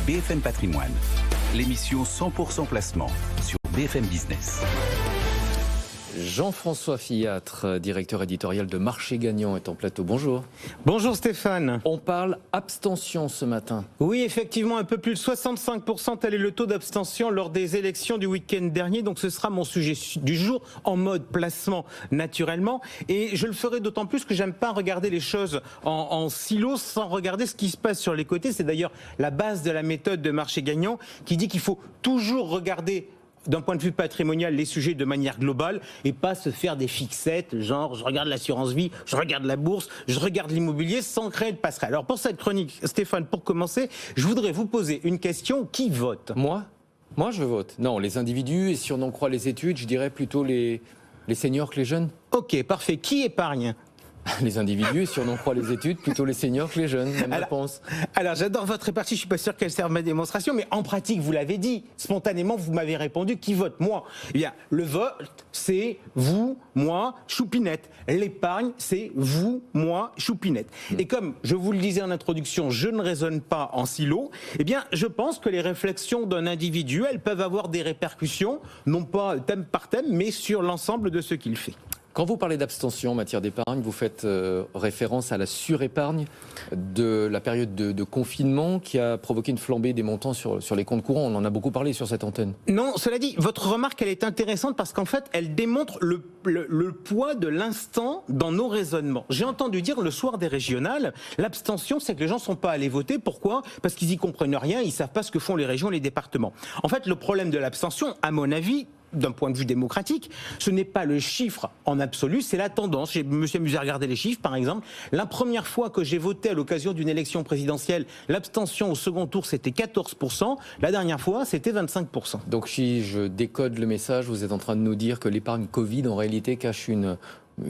BFM Patrimoine, l'émission 100% placement sur BFM Business. Jean-François Fillâtre, directeur éditorial de Marché Gagnant, est en plateau. Bonjour. Bonjour Stéphane. On parle abstention ce matin. Oui, effectivement, un peu plus de 65%, tel est le taux d'abstention lors des élections du week-end dernier. Donc ce sera mon sujet du jour en mode placement naturellement. Et je le ferai d'autant plus que j'aime pas regarder les choses en silo sans regarder ce qui se passe sur les côtés. C'est d'ailleurs la base de la méthode de Marché Gagnant qui dit qu'il faut toujours regarder d'un point de vue patrimonial, les sujets de manière globale et pas se faire des fixettes, genre je regarde l'assurance vie, je regarde la bourse, je regarde l'immobilier sans créer de passerelle. Alors pour cette chronique, Stéphane, pour commencer, je voudrais vous poser une question. Qui vote ? Moi, je vote. Non, les individus, et si on en croit les études, je dirais plutôt les seniors que les jeunes. Ok, parfait. Qui épargne ? Les individus, et si on en croit les études, plutôt les seniors que les jeunes, même réponse. Alors j'adore votre répartie, je suis pas sûr qu'elle serve ma démonstration, mais en pratique, vous l'avez dit, spontanément, vous m'avez répondu, qui vote ? Moi. Eh bien, le vote, c'est vous, moi, Choupinette. L'épargne, c'est vous, moi, Choupinette. Et comme je vous le disais en introduction, je ne raisonne pas en silo, eh bien, je pense que les réflexions d'un individu, elles peuvent avoir des répercussions, non pas thème par thème, mais sur l'ensemble de ce qu'il fait. Quand vous parlez d'abstention en matière d'épargne, vous faites référence à la surépargne de la période de confinement qui a provoqué une flambée des montants sur les comptes courants. On en a beaucoup parlé sur cette antenne. Non, cela dit, votre remarque, elle est intéressante parce qu'en fait, elle démontre le poids de l'instant dans nos raisonnements. J'ai entendu dire le soir des régionales, l'abstention, c'est que les gens ne sont pas allés voter. Pourquoi ? Parce qu'ils n'y comprennent rien, ils ne savent pas ce que font les régions et les départements. En fait, le problème de l'abstention, à mon avis, d'un point de vue démocratique, ce n'est pas le chiffre en absolu, c'est la tendance. Je me suis amusé à regarder les chiffres, par exemple. La première fois que j'ai voté à l'occasion d'une élection présidentielle, l'abstention au second tour, c'était 14%. La dernière fois, c'était 25%. Donc si je décode le message, vous êtes en train de nous dire que l'épargne Covid, en réalité, cache une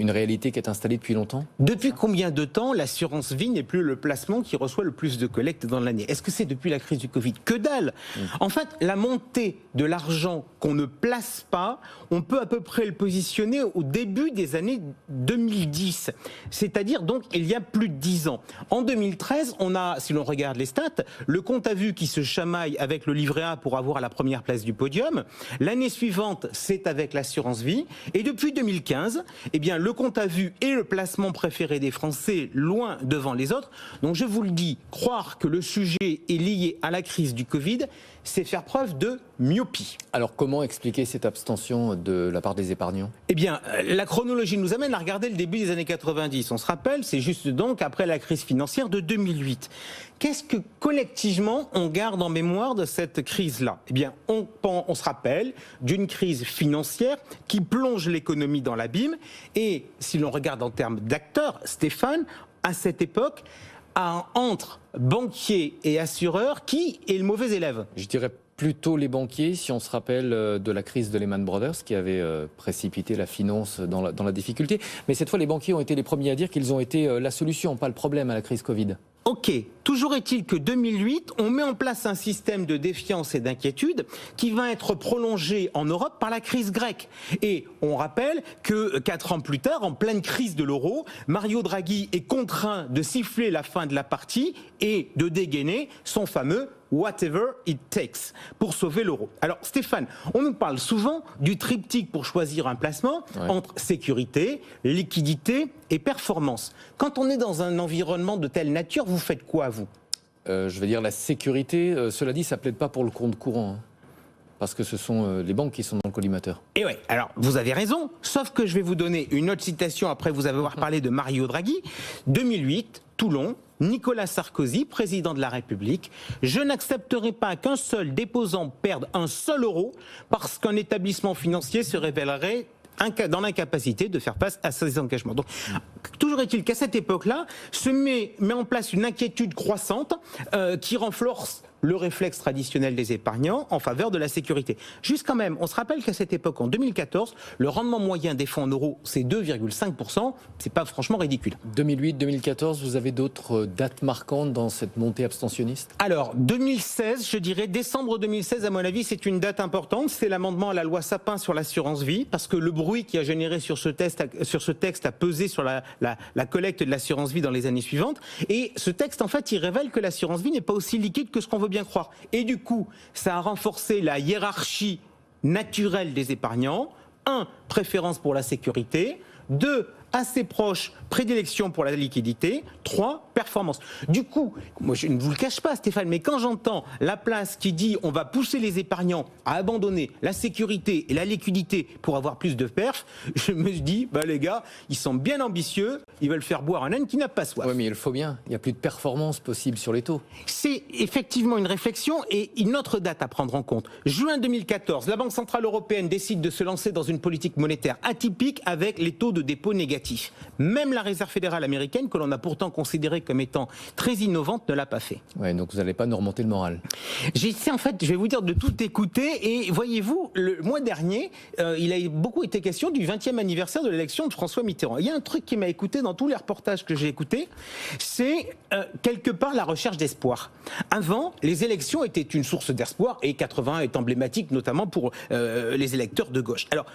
réalité qui est installée depuis longtemps ? Depuis combien de temps l'assurance vie n'est plus le placement qui reçoit le plus de collectes dans l'année ? Est-ce que c'est depuis la crise du Covid ? Que dalle ! En fait, la montée de l'argent qu'on ne place pas, on peut à peu près le positionner au début des années 2010. C'est-à-dire donc il y a plus de 10 ans. En 2013, on a, si l'on regarde les stats, le compte à vue qui se chamaille avec le livret A pour avoir la première place du podium. L'année suivante, c'est avec l'assurance vie. Et depuis 2015, eh bien, le compte à vue est le placement préféré des Français, loin devant les autres. Donc je vous le dis, croire que le sujet est lié à la crise du Covid, c'est faire preuve de myopie. Alors comment expliquer cette abstention de la part des épargnants ? Eh bien, la chronologie nous amène à regarder le début des années 90. On se rappelle, c'est juste donc après la crise financière de 2008. Qu'est-ce que collectivement on garde en mémoire de cette crise-là ? Eh bien, on se rappelle d'une crise financière qui plonge l'économie dans l'abîme. Et si l'on regarde en termes d'acteurs, Stéphane, à cette époque, entre banquiers et assureurs, qui est le mauvais élève ? Je dirais plutôt les banquiers, si on se rappelle de la crise de Lehman Brothers qui avait précipité la finance dans la difficulté. Mais cette fois, les banquiers ont été les premiers à dire qu'ils ont été la solution, pas le problème à la crise Covid. Ok, toujours est-il que 2008, on met en place un système de défiance et d'inquiétude qui va être prolongé en Europe par la crise grecque. Et on rappelle que 4 ans plus tard, en pleine crise de l'euro, Mario Draghi est contraint de siffler la fin de la partie et de dégainer son fameux whatever it takes pour sauver l'euro. Alors Stéphane, on nous parle souvent du triptyque pour choisir un placement entre sécurité, liquidité et performance. Quand on est dans un environnement de telle nature, vous faites quoi, vous ? Je vais dire la sécurité. Cela dit, ça ne plaide pas pour le compte courant. Parce que ce sont les banques qui sont dans le collimateur. Et ouais, alors vous avez raison, sauf que je vais vous donner une autre citation après vous avoir parlé de Mario Draghi. 2008, Toulon, Nicolas Sarkozy, président de la République. Je n'accepterai pas qu'un seul déposant perde un seul euro parce qu'un établissement financier se révélerait dans l'incapacité de faire face à ses engagements. Donc, toujours est-il qu'à cette époque-là, se met en place une inquiétude croissante qui renforce le réflexe traditionnel des épargnants en faveur de la sécurité. Juste quand même, on se rappelle qu'à cette époque, en 2014, le rendement moyen des fonds en euros, c'est 2,5%. C'est pas franchement ridicule. 2008-2014, vous avez d'autres dates marquantes dans cette montée abstentionniste ? Alors, 2016, je dirais, décembre 2016, à mon avis, c'est une date importante. C'est l'amendement à la loi Sapin sur l'assurance vie, parce que le bruit qui a généré sur ce texte a pesé sur la la collecte de l'assurance vie dans les années suivantes. Et ce texte, en fait, il révèle que l'assurance vie n'est pas aussi liquide que ce qu'on veut bien croire. Et du coup, ça a renforcé la hiérarchie naturelle des épargnants. 1, préférence pour la sécurité. 2, assez proche, prédilection pour la liquidité. 3, performance. Du coup, moi je ne vous le cache pas Stéphane, mais quand j'entends la place qui dit on va pousser les épargnants à abandonner la sécurité et la liquidité pour avoir plus de perf, je me dis, les gars, ils sont bien ambitieux, ils veulent faire boire un âne qui n'a pas soif. Oui, mais il le faut bien, il n'y a plus de performance possible sur les taux. C'est effectivement une réflexion et une autre date à prendre en compte. Juin 2014, la Banque Centrale Européenne décide de se lancer dans une politique monétaire atypique avec les taux de dépôt négatifs. Même la Réserve fédérale américaine, que l'on a pourtant considérée comme étant très innovante, ne l'a pas fait. Ouais, donc vous n'allez pas nous remonter le moral. J'essaie en fait, je vais vous dire, de tout écouter. Et voyez-vous, le mois dernier, il a beaucoup été question du 20e anniversaire de l'élection de François Mitterrand. Il y a un truc qui m'a écouté dans tous les reportages que j'ai écoutés, c'est quelque part la recherche d'espoir. Avant, les élections étaient une source d'espoir et 80 est emblématique notamment pour les électeurs de gauche. Alors,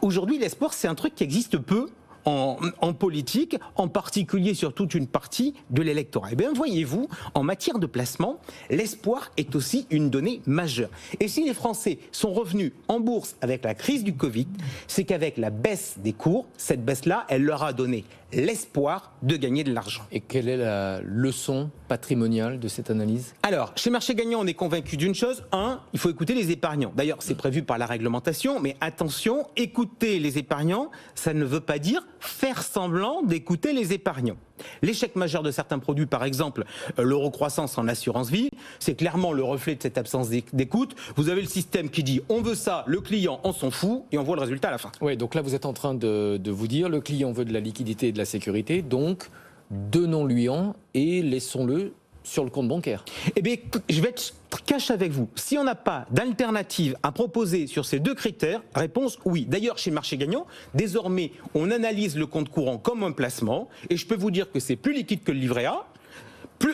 aujourd'hui, l'espoir, c'est un truc qui existe peu en politique, en particulier sur toute une partie de l'électorat. Eh bien, voyez-vous, en matière de placement, l'espoir est aussi une donnée majeure. Et si les Français sont revenus en bourse avec la crise du Covid, c'est qu'avec la baisse des cours, cette baisse-là, elle leur a donné l'espoir de gagner de l'argent. Et quelle est la leçon patrimoniale de cette analyse ? Alors, chez Marché Gagnant, on est convaincu d'une chose. 1, il faut écouter les épargnants. D'ailleurs, c'est prévu par la réglementation, mais attention, écouter les épargnants, ça ne veut pas dire faire semblant d'écouter les épargnants. L'échec majeur de certains produits, par exemple l'euro-croissance en assurance vie, c'est clairement le reflet de cette absence d'écoute. Vous avez le système qui dit on veut ça, le client on s'en fout et on voit le résultat à la fin. Oui, donc là vous êtes en train de vous dire le client veut de la liquidité et de la sécurité, donc donnons-lui en et laissons-le sur le compte bancaire. Eh bien, je vais être cash avec vous. Si on n'a pas d'alternative à proposer sur ces 2 critères, réponse oui. D'ailleurs, chez Marché Gagnant, désormais, on analyse le compte courant comme un placement et je peux vous dire que c'est plus liquide que le livret A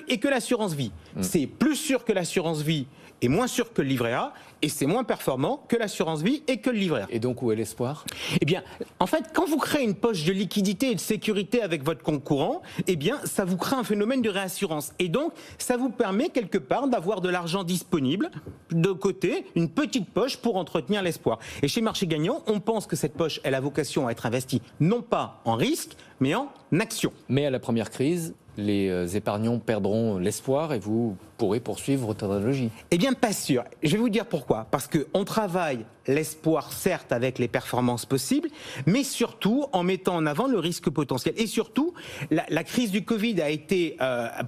et que l'assurance vie. C'est plus sûr que l'assurance vie et moins sûr que le livret A, et c'est moins performant que l'assurance vie et que le livret A. Et donc, où est l'espoir ? Eh bien, en fait, quand vous créez une poche de liquidité et de sécurité avec votre compte courant, eh bien, ça vous crée un phénomène de réassurance. Et donc, ça vous permet quelque part d'avoir de l'argent disponible de côté, une petite poche pour entretenir l'espoir. Et chez Marché Gagnant, on pense que cette poche, elle a vocation à être investie non pas en risque, mais en action. Mais à la première crise, les épargnants perdront l'espoir et vous pourrez poursuivre votre analogie. Eh bien, pas sûr. Je vais vous dire pourquoi. Parce qu'on travaille l'espoir, certes, avec les performances possibles, mais surtout en mettant en avant le risque potentiel. Et surtout, la crise du Covid a été,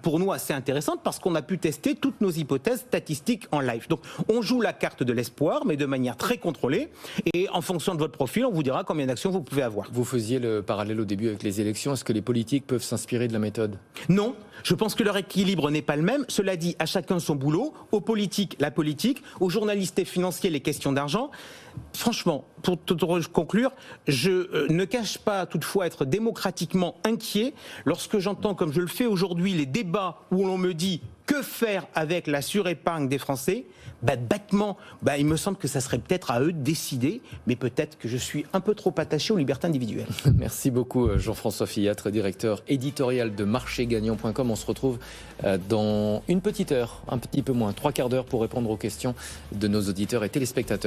pour nous, assez intéressante parce qu'on a pu tester toutes nos hypothèses statistiques en live. Donc, on joue la carte de l'espoir, mais de manière très contrôlée. Et en fonction de votre profil, on vous dira combien d'actions vous pouvez avoir. Vous faisiez le parallèle au début avec les élections. Est-ce que les politiques peuvent s'inspirer de la méthode ? Non, je pense que leur équilibre n'est pas le même. Cela dit, à chacun son boulot. Aux politiques, la politique. Aux journalistes et financiers, les questions d'argent. Franchement, pour conclure, je ne cache pas toutefois être démocratiquement inquiet lorsque j'entends, comme je le fais aujourd'hui, les débats où l'on me dit que faire avec la surépargne des Français. Bêtement, il me semble que ça serait peut-être à eux de décider, mais peut-être que je suis un peu trop attaché aux libertés individuelles. Merci beaucoup Jean-François Fillatre, directeur éditorial de marchégagnant.com. On se retrouve dans une petite heure, un petit peu moins, 3/4 d'heure pour répondre aux questions de nos auditeurs et téléspectateurs.